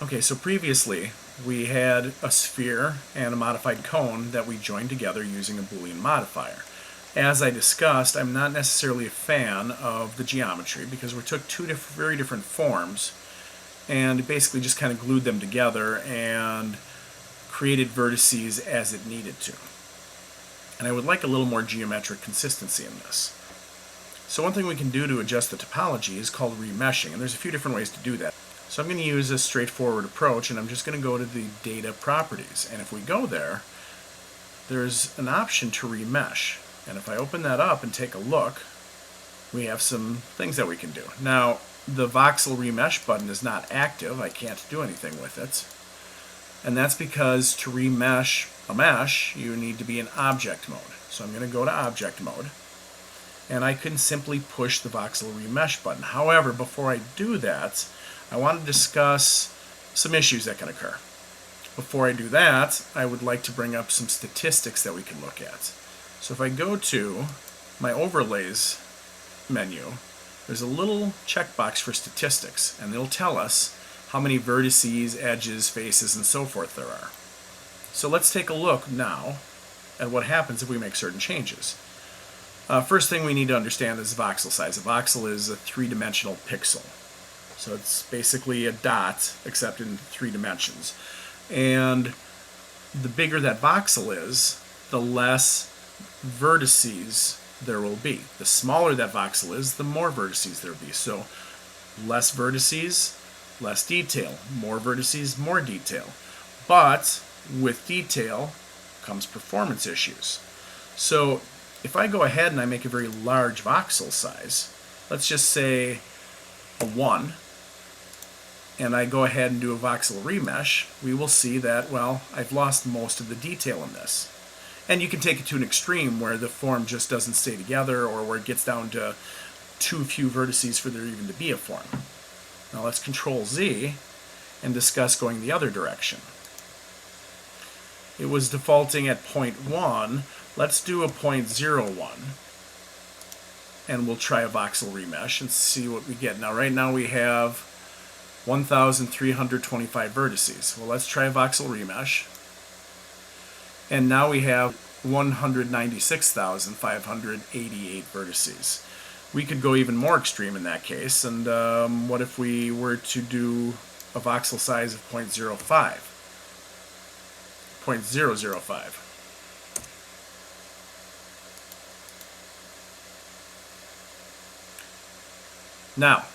Okay, so previously we had a sphere and a modified cone that we joined together using a Boolean modifier. As I discussed, I'm not necessarily a fan of the geometry because we took two very different forms and basically just kind of glued them together and created vertices as it needed to. And I would like a little more geometric consistency in this. So one thing we can do to adjust the topology is called remeshing, and there's a few different ways to do that. So I'm going to use a straightforward approach, and I'm just going to go to the data properties. And if we go there, there's an option to remesh. And if I open that up and take a look, we have some things that we can do. Now, the voxel remesh button is not active. I can't do anything with it. And that's because to remesh a mesh, you need to be in object mode. So I'm going to go to object mode, and I can simply push the voxel remesh button. However, before I do that, I want to discuss some issues that can occur. Before I do that, I would like to bring up some statistics that we can look at. So if I go to my overlays menu, there's a little checkbox for statistics, and it'll tell us how many vertices, edges, faces, and so forth there are. So let's take a look now at what happens if we make certain changes. First thing we need to understand is voxel size. A voxel is a three-dimensional pixel. So it's basically a dot, except in 3 dimensions. And the bigger that voxel is, the less vertices there will be. The smaller that voxel is, the more vertices there will be. So less vertices, less detail. More vertices, more detail. But with detail comes performance issues. So if I go ahead and I make a very large voxel size, let's just say a 1, and I go ahead and do a voxel remesh, we will see that, well, I've lost most of the detail in this. And you can take it to an extreme where the form just doesn't stay together, or where it gets down to too few vertices for there even to be a form. Now let's Control Z and discuss going the other direction. It was defaulting at 0.1. Let's do a 0.01. And we'll try a voxel remesh and see what we get. Now right now we have 1,325 vertices. Well, let's try a voxel remesh. And now we have 196,588 vertices. We could go even more extreme in that case. And what if we were to do a voxel size of 0.05? 0.005. Now,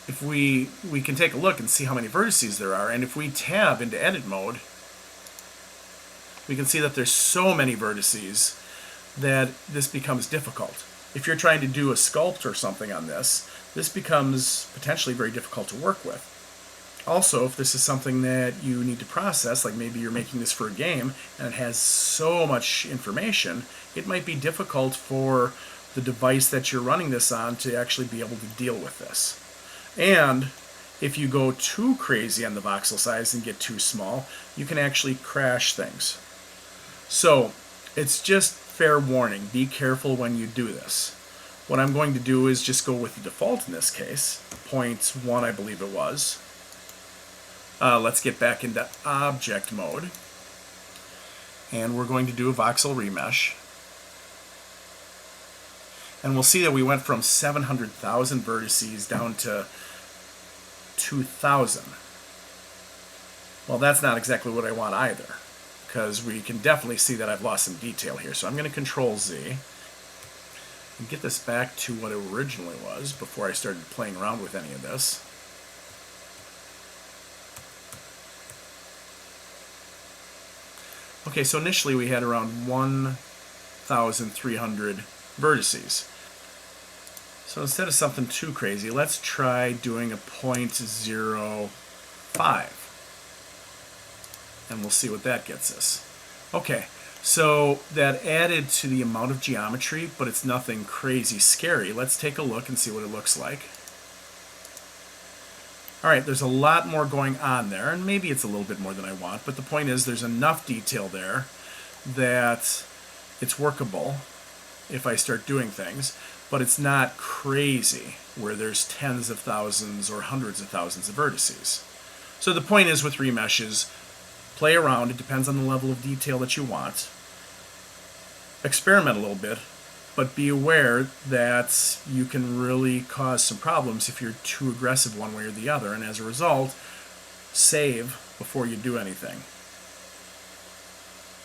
if we can take a look and see how many vertices there are, and if we tab into edit mode, we can see that there's so many vertices that this becomes difficult. If you're trying to do a sculpt or something on this, this becomes potentially very difficult to work with. Also, if this is something that you need to process, like maybe you're making this for a game and it has so much information, it might be difficult for the device that you're running this on to actually be able to deal with this. And if you go too crazy on the voxel size and get too small, you can actually crash things. So it's just fair warning. Be careful when you do this. What I'm going to do is just go with the default in this case, 0.1 I believe it was. Let's get back into object mode. And we're going to do a voxel remesh. And we'll see that we went from 700,000 vertices down to 2,000. Well, that's not exactly what I want either, because we can definitely see that I've lost some detail here. So I'm going to Control Z and get this back to what it originally was before I started playing around with any of this. Okay, so initially we had around 1,300 vertices. So instead of something too crazy, let's try doing a 0.05. And we'll see what that gets us. Okay, so that added to the amount of geometry, but it's nothing crazy scary. Let's take a look and see what it looks like. Alright, there's a lot more going on there, and maybe it's a little bit more than I want, but the point is there's enough detail there that it's workable if I start doing things, but it's not crazy. where there's tens of thousands or hundreds of thousands of vertices. So the point is with remeshes, play around. It depends on the level of detail that you want. Experiment a little bit, but be aware that you can really cause some problems if you're too aggressive one way or the other, and as a result, save before you do anything.